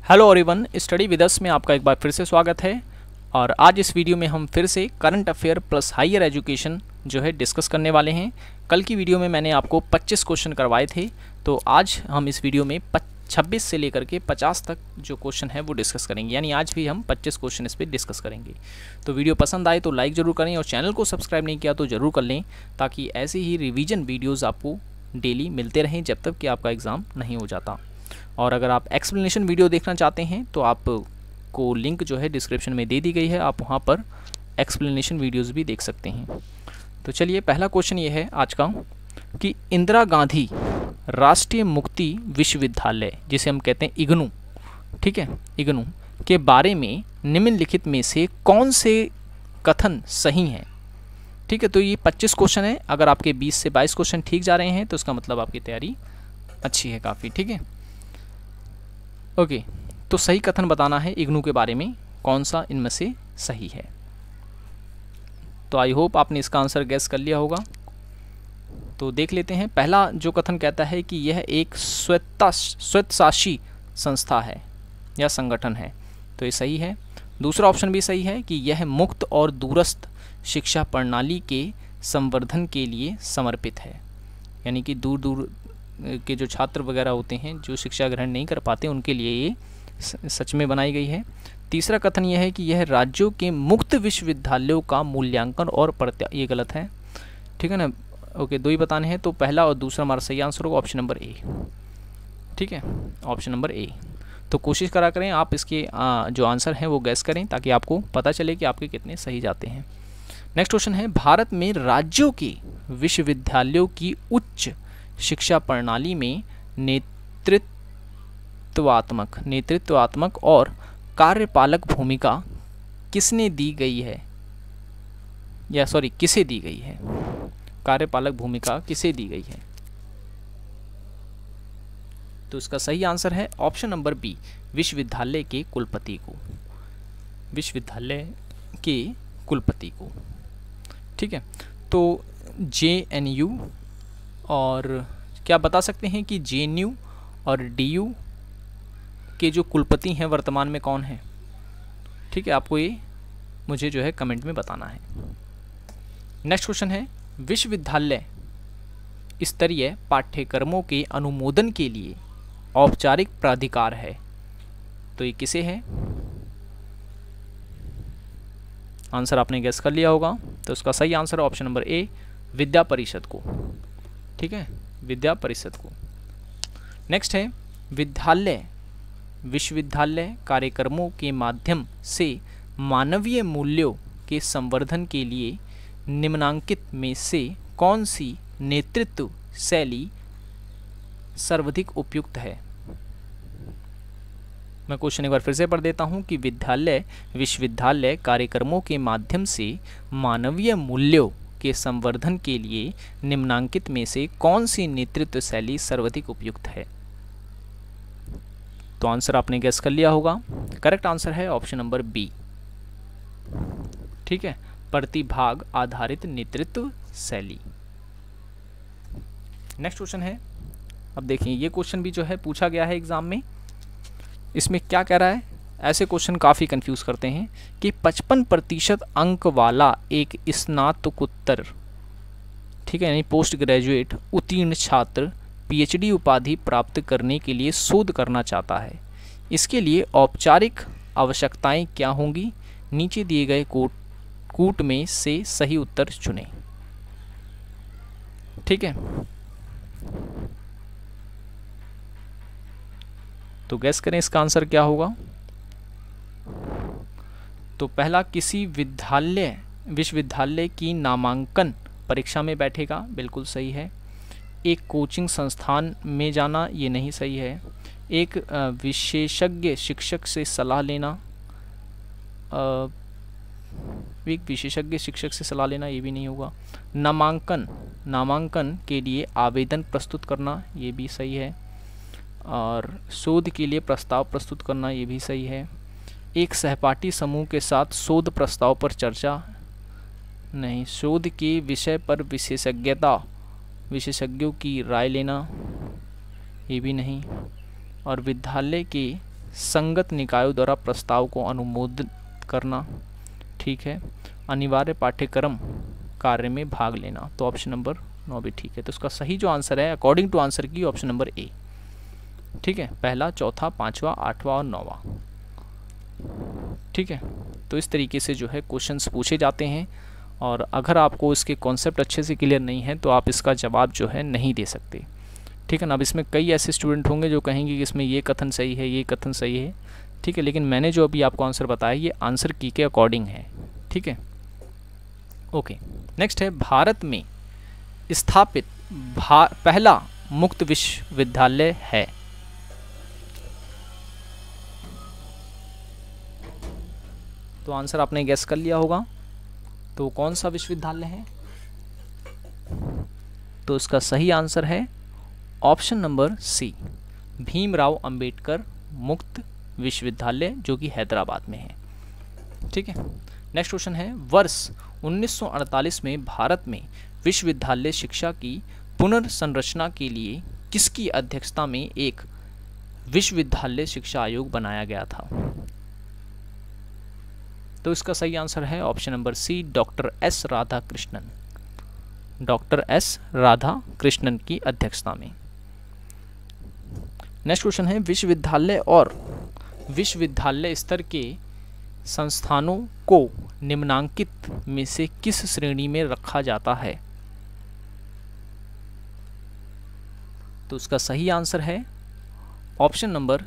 Hello everyone, study with us में आपका एक बार फिर से स्वागत है। और आज इस वीडियो में हम फिर से current affair plus higher education जो है डिस्कस करने वाले हैं। कल की वीडियो में मैंने आपको 25 क्वेश्चन करवाए थे, तो आज हम इस वीडियो में 26 से लेकर के 50 तक जो क्वेश्चन है वो डिस्कस करेंगे। यानी आज भी हम 25 क्वेश्चन इस पर डिस्कस करेंगे। तो वीडियो पसंद आए तो लाइक ज़रूर करें और चैनल को सब्सक्राइब नहीं किया तो ज़रूर कर लें, ताकि ऐसे ही रिवीजन वीडियोज़ आपको डेली मिलते रहें जब तक कि आपका एग्ज़ाम नहीं हो जाता। और अगर आप एक्सप्लेनेशन वीडियो देखना चाहते हैं तो आपको लिंक जो है डिस्क्रिप्शन में दे दी गई है, आप वहाँ पर एक्सप्लेनेशन वीडियोज़ भी देख सकते हैं। तो चलिए, पहला क्वेश्चन ये है आज का कि इंदिरा गांधी राष्ट्रीय मुक्ति विश्वविद्यालय, जिसे हम कहते हैं इग्नू, ठीक है, इग्नू के बारे में निम्नलिखित में से कौन से कथन सही हैं। ठीक है, तो ये 25 क्वेश्चन है। अगर आपके 20 से 22 क्वेश्चन ठीक जा रहे हैं तो उसका मतलब आपकी तैयारी अच्छी है काफ़ी। ठीक है, ओके, तो सही कथन बताना है इग्नू के बारे में, कौन सा इनमें से सही है। तो आई होप आपने इसका आंसर गैस कर लिया होगा। तो देख लेते हैं। पहला जो कथन कहता है कि यह एक स्वैत्तशासी संस्था है या संगठन है, तो ये सही है। दूसरा ऑप्शन भी सही है कि यह मुक्त और दूरस्थ शिक्षा प्रणाली के संवर्धन के लिए समर्पित है, यानी कि दूर दूर के जो छात्र वगैरह होते हैं जो शिक्षा ग्रहण नहीं कर पाते उनके लिए ये सच में बनाई गई है। तीसरा कथन यह है कि यह राज्यों के मुक्त विश्वविद्यालयों का मूल्यांकन और ये गलत है, ठीक है ना। ओके, दो ही बताने हैं, तो पहला और दूसरा हमारा सही आंसर होगा ऑप्शन नंबर ए। ठीक है, ऑप्शन नंबर ए। तो कोशिश करा करें आप इसके जो आंसर हैं वो गैस करें, ताकि आपको पता चले कि आपके कितने सही जाते हैं। नेक्स्ट क्वेश्चन है, भारत में राज्यों के विश्वविद्यालयों की उच्च शिक्षा प्रणाली में नेतृत्वात्मक और कार्यपालक भूमिका किसने दी गई है, या सॉरी किसे दी गई है। कार्यपालक भूमिका किसे दी गई है, तो इसका सही आंसर है ऑप्शन नंबर बी, विश्वविद्यालय के कुलपति को। विश्वविद्यालय के कुलपति को, ठीक है। तो JNU और क्या बता सकते हैं कि JNU और DU के जो कुलपति हैं वर्तमान में कौन है। ठीक है, आपको ये मुझे जो है कमेंट में बताना है। नेक्स्ट क्वेश्चन है, विश्वविद्यालय स्तरीय पाठ्यक्रमों के अनुमोदन के लिए औपचारिक प्राधिकार है, तो ये किसे है। आंसर आपने गेस कर लिया होगा, तो इसका सही आंसर है ऑप्शन नंबर ए, विद्या परिषद को। ठीक है, विद्या परिषद को। नेक्स्ट है, विश्वविद्यालय कार्यक्रमों के माध्यम से मानवीय मूल्यों के संवर्धन के लिए निम्नांकित में से कौन सी नेतृत्व शैली सर्वाधिक उपयुक्त है। मैं क्वेश्चन एक बार फिर से पढ़ देता हूं कि विश्वविद्यालय कार्यक्रमों के माध्यम से मानवीय मूल्यों के संवर्धन के लिए निम्नांकित में से कौन सी नेतृत्व शैली सर्वाधिक उपयुक्त है। तो आंसर आपने गेस कर लिया होगा। करेक्ट आंसर है ऑप्शन नंबर बी। ठीक है, प्रतिभाग आधारित नेतृत्व शैली। नेक्स्ट क्वेश्चन है, अब देखिए ये क्वेश्चन भी जो है पूछा गया है एग्जाम में। इसमें क्या कह रहा है, ऐसे क्वेश्चन काफ़ी कंफ्यूज करते हैं कि 55% अंक वाला एक स्नातकोत्तर, ठीक है, यानी पोस्ट ग्रेजुएट उत्तीर्ण छात्र PhD उपाधि प्राप्त करने के लिए शोध करना चाहता है। इसके लिए औपचारिक आवश्यकताएं क्या होंगी। नीचे दिए गए कूट में से सही उत्तर चुनें। ठीक है, तो गैस करें इसका आंसर क्या होगा। तो पहला, किसी विश्वविद्यालय की नामांकन परीक्षा में बैठेगा, बिल्कुल सही है। एक कोचिंग संस्थान में जाना, ये नहीं सही है। एक विशेषज्ञ शिक्षक से सलाह लेना, एक विशेषज्ञ शिक्षक से सलाह लेना, ये भी नहीं होगा। नामांकन के लिए आवेदन प्रस्तुत करना, ये भी सही है। और शोध के लिए प्रस्ताव प्रस्तुत करना, ये भी सही है। एक सहपाठी समूह के साथ शोध प्रस्ताव पर चर्चा, नहीं। शोध के विषय पर विशेषज्ञों की राय लेना, ये भी नहीं। और विद्यालय के संगत निकायों द्वारा प्रस्ताव को अनुमोदित करना, ठीक है। अनिवार्य पाठ्यक्रम कार्य में भाग लेना, तो ऑप्शन नंबर 9 भी ठीक है। तो इसका सही जो आंसर है अकॉर्डिंग टू आंसर की ऑप्शन नंबर ए, ठीक है। पहला, चौथा, पांचवा, आठवां और 9वां, ठीक है। तो इस तरीके से जो है क्वेश्चंस पूछे जाते हैं, और अगर आपको इसके कॉन्सेप्ट अच्छे से क्लियर नहीं है तो आप इसका जवाब जो है नहीं दे सकते, ठीक है ना। अब इसमें कई ऐसे स्टूडेंट होंगे जो कहेंगे कि इसमें ये कथन सही है, ये कथन सही है, ठीक है, लेकिन मैंने जो अभी आपको आंसर बताया ये आंसर की के अकॉर्डिंग है, ठीक है। ओके, नेक्स्ट है भारत में स्थापित पहला मुक्त विश्वविद्यालय है। तो आंसर आपने गेस कर लिया होगा, तो कौन सा विश्वविद्यालय है? तो इसका सही आंसर है option number C, Bhimrao Ambedkar मुक्त विश्वविद्यालय, जो कि हैदराबाद में है, ठीक है। नेक्स्ट क्वेश्चन है, वर्ष 1948 में भारत में विश्वविद्यालय शिक्षा की पुनर्संरचना के लिए किसकी अध्यक्षता में एक विश्वविद्यालय शिक्षा आयोग बनाया गया था? तो इसका सही आंसर है option number C, doctor S Radhakrishnan, doctor S Radhakrishnan की अध्यक्षता में। नेक्स्ट क्वेश्चन है, विश्वविद्यालय और विश्वविद्यालय स्तर के संस्थानों को निम्नांकित में से किस श्रेणी में रखा जाता है? तो उसका सही आंसर है ऑप्शन नंबर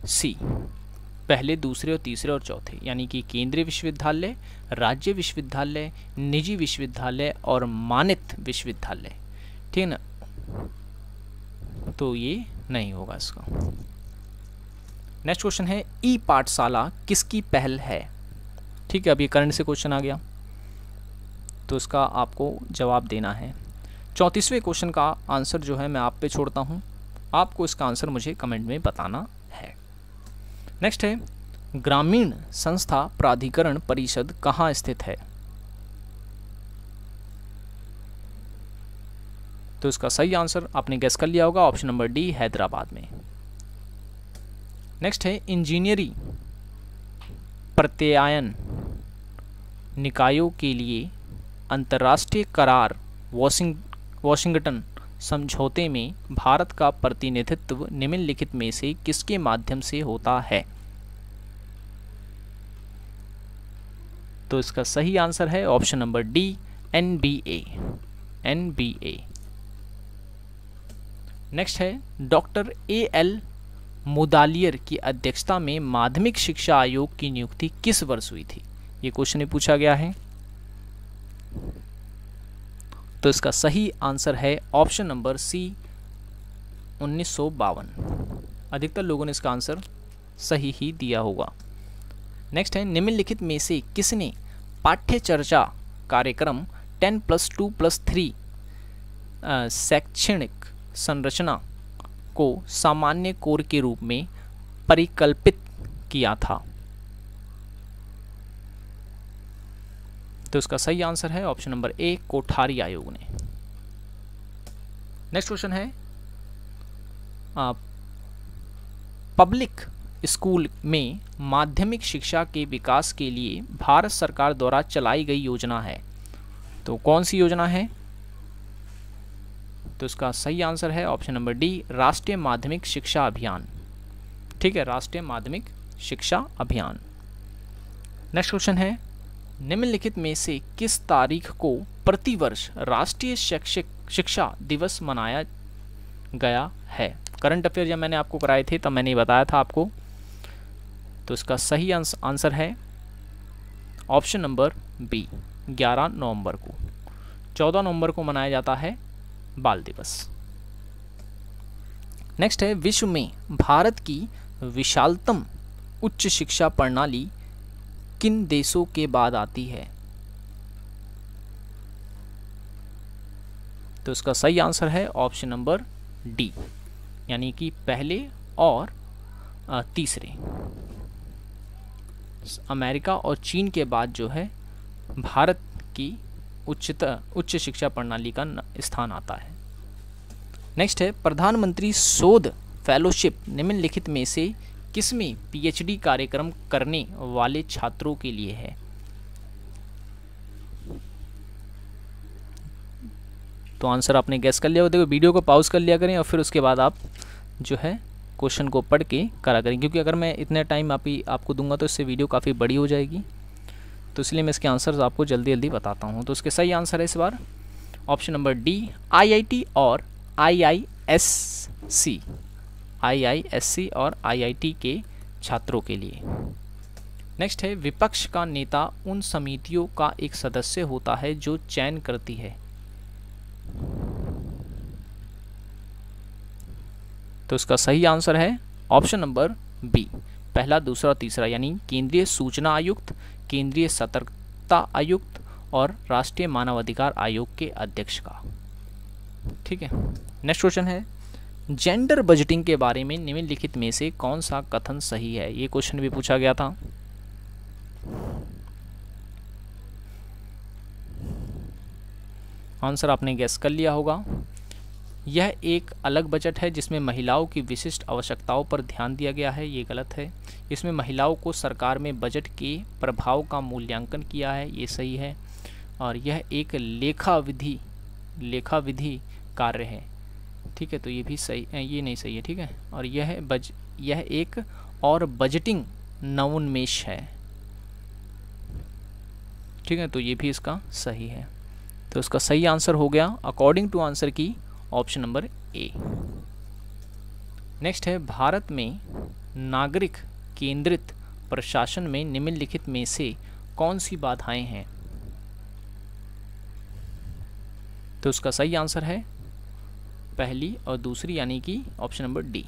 सी, पहले, दूसरे और तीसरे और चौथे, यानी कि केंद्रीय विश्वविद्यालय, राज्य विश्वविद्यालय, निजी विश्वविद्यालय और मानित विश्वविद्यालय, ठीक है ना। तो ये नहीं होगा इसका। नेक्स्ट क्वेश्चन है, ई पाठशाला किसकी पहल है? ठीक है, अब ये करंट से क्वेश्चन आ गया, तो इसका आपको जवाब देना है। 34वें क्वेश्चन का आंसर जो है मैं आप पे छोड़ता हूँ, आपको इसका आंसर मुझे कमेंट में बताना है। नेक्स्ट है, ग्रामीण संस्था प्राधिकरण परिषद कहाँ स्थित है? तो इसका सही आंसर आपने गेस कर लिया होगा, ऑप्शन नंबर डी, हैदराबाद में। नेक्स्ट है, इंजीनियरिंग प्रत्यायन निकायों के लिए अंतर्राष्ट्रीय करार वॉशिंगटन समझौते में भारत का प्रतिनिधित्व निम्नलिखित में से किसके माध्यम से होता है? तो इसका सही आंसर है option number D, NBA, NBA. Next है, डॉक्टर ए.एल. मुदालियर की अध्यक्षता में माध्यमिक शिक्षा आयोग की नियुक्ति किस वर्ष हुई थी? ये क्वेश्चन ही पूछा गया है। तो इसका सही आंसर है ऑप्शन नंबर सी, 1952। अधिकतर लोगों ने इसका आंसर सही ही दिया होगा। नेक्स्ट है, निम्नलिखित में से किसने पाठ्य चर्चा कार्यक्रम 10+2+3 शैक्षणिक संरचना को सामान्य कोर के रूप में परिकल्पित किया था? तो इसका सही आंसर है ऑप्शन नंबर ए, कोठारी आयोग ने। नेक्स्ट क्वेश्चन है, पब्लिक स्कूल में माध्यमिक शिक्षा के विकास के लिए भारत सरकार द्वारा चलाई गई योजना है, तो कौन सी योजना है? तो इसका सही आंसर है ऑप्शन नंबर डी, राष्ट्रीय माध्यमिक शिक्षा अभियान, ठीक है, राष्ट्रीय माध्यमिक शिक्षा अभियान। नेक्स्ट क्वेश्चन है, निम्नलिखित में से किस तारीख को प्रतिवर्ष राष्ट्रीय शैक्षिक शिक्षा दिवस मनाया गया है? करंट अफेयर जब मैंने आपको कराए थे तब मैंने बताया था आपको। तो इसका सही आंसर है ऑप्शन नंबर बी, 11 नवंबर को। 14 नवंबर को मनाया जाता है बाल दिवस। नेक्स्ट है, विश्व में भारत की विशालतम उच्च शिक्षा प्रणाली किन देशों के बाद आती है? तो इसका सही आंसर है ऑप्शन नंबर डी, यानी कि पहले और तीसरे। अमेरिका और चीन के बाद जो है भारत की उच्च शिक्षा प्रणाली का स्थान आता है। नेक्स्ट है, प्रधानमंत्री शोध फेलोशिप निम्नलिखित में से किसमें पीएचडी कार्यक्रम करने वाले छात्रों के लिए है? तो आंसर आपने गैस कर लिया हो। देखो वीडियो को पॉज कर लिया करें और फिर उसके बाद आप जो है क्वेश्चन को पढ़ के करा करें, क्योंकि अगर मैं इतने टाइम आपको दूंगा तो इससे वीडियो काफ़ी बड़ी हो जाएगी। तो इसलिए मैं इसके आंसर्स आपको जल्दी जल्दी बताता हूँ। तो इसके सही आंसर है इस बार ऑप्शन नंबर डी, आईआईटी और आईआईएससी, आईआईएससी और आईआईटी के छात्रों के लिए। नेक्स्ट है, विपक्ष का नेता उन समितियों का एक सदस्य होता है जो चयन करती है। तो इसका सही आंसर है ऑप्शन नंबर बी, पहला, दूसरा, तीसरा, यानी केंद्रीय सूचना आयुक्त, केंद्रीय सतर्कता आयुक्त और राष्ट्रीय मानवाधिकार आयोग के अध्यक्ष का। ठीक है। नेक्स्ट क्वेश्चन है, जेंडर बजटिंग के बारे में निम्नलिखित में से कौन सा कथन सही है? ये क्वेश्चन भी पूछा गया था। आंसर आपने गैस कर लिया होगा। यह एक अलग बजट है जिसमें महिलाओं की विशिष्ट आवश्यकताओं पर ध्यान दिया गया है। ये गलत है। इसमें महिलाओं को सरकार में बजट के प्रभाव का मूल्यांकन किया है। ये सही है। और यह एक लेखा विधि कार्य है। ठीक है, तो ये भी सही, ये नहीं सही है। ठीक है। और यह एक और बजटिंग नवोन्मेष है। ठीक है, तो ये भी इसका सही है। तो इसका सही आंसर हो गया अकॉर्डिंग टू आंसर की ऑप्शन नंबर ए। नेक्स्ट है, भारत में नागरिक केंद्रित प्रशासन में निम्नलिखित में से कौन सी बाधाएं हैं? तो उसका सही आंसर है पहली और दूसरी, यानी कि ऑप्शन नंबर डी।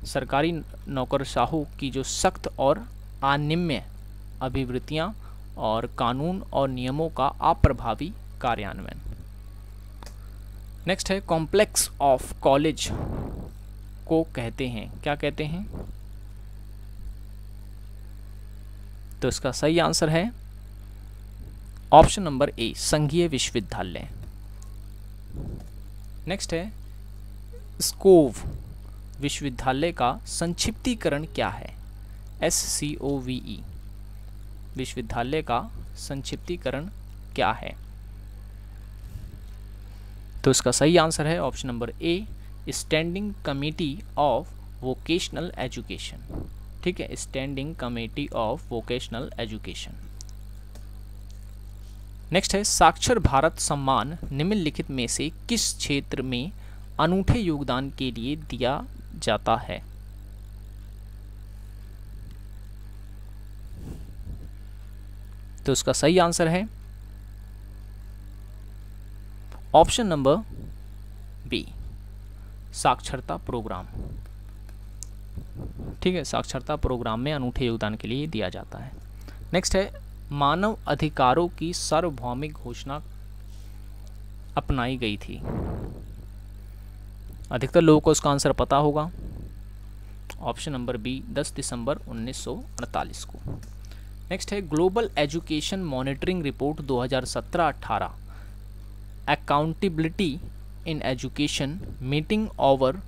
सरकारी नौकरशाहों की जो सख्त और अनियमित अभिवृत्तियां और कानून और नियमों का अप्रभावी कार्यान्वयन। नेक्स्ट है, कॉम्प्लेक्स ऑफ कॉलेज को कहते हैं, क्या कहते हैं? तो इसका सही आंसर है ऑप्शन नंबर ए, संघीय विश्वविद्यालय। नेक्स्ट है, स्कोव विश्वविद्यालय का संक्षिप्तीकरण क्या है? SCOVE विश्वविद्यालय का संक्षिप्तीकरण क्या है? तो इसका सही आंसर है option number A, standing committee of vocational education. ठीक है, standing committee of vocational education. Next है, साक्षर भारत सम्मान निम्नलिखित में से किस क्षेत्र में अनूठे योगदान के लिए दिया जाता है? तो इसका सही आंसर है ऑप्शन नंबर बी, साक्षरता प्रोग्राम। ठीक है, साक्षरता प्रोग्राम में अनूठे योगदान के लिए दिया जाता है। नेक्स्ट है, मानव अधिकारों की सार्वभौमिक घोषणा अपनाई गई थी। अधिकतर लोगों को इसका आंसर पता होगा। ऑप्शन नंबर बी, 10 दिसंबर 1948 को। नेक्स्ट है, global education monitoring report 2017-18 accountability in education meeting over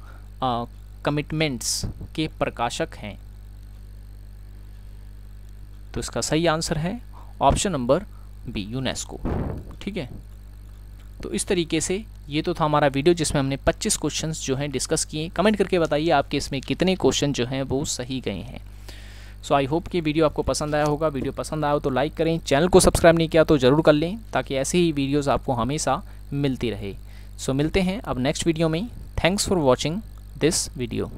commitments के प्रकाशक हैं। तो इसका सही आंसर है ऑप्शन नंबर बी, यूनेस्को। ठीक है, तो इस तरीके से ये तो था हमारा वीडियो जिसमें हमने 25 क्वेश्चंस जो हैं डिस्कस किए। कमेंट करके बताइए आपके इसमें कितने क्वेश्चन जो हैं वो सही गए हैं। सो आई होप कि वीडियो आपको पसंद आया होगा। वीडियो पसंद आया हो तो लाइक करें, चैनल को सब्सक्राइब नहीं किया तो ज़रूर कर लें ताकि ऐसे ही वीडियोज़ आपको हमेशा मिलती रहे। सो मिलते हैं अब नेक्स्ट वीडियो में। Thanks for watching this video.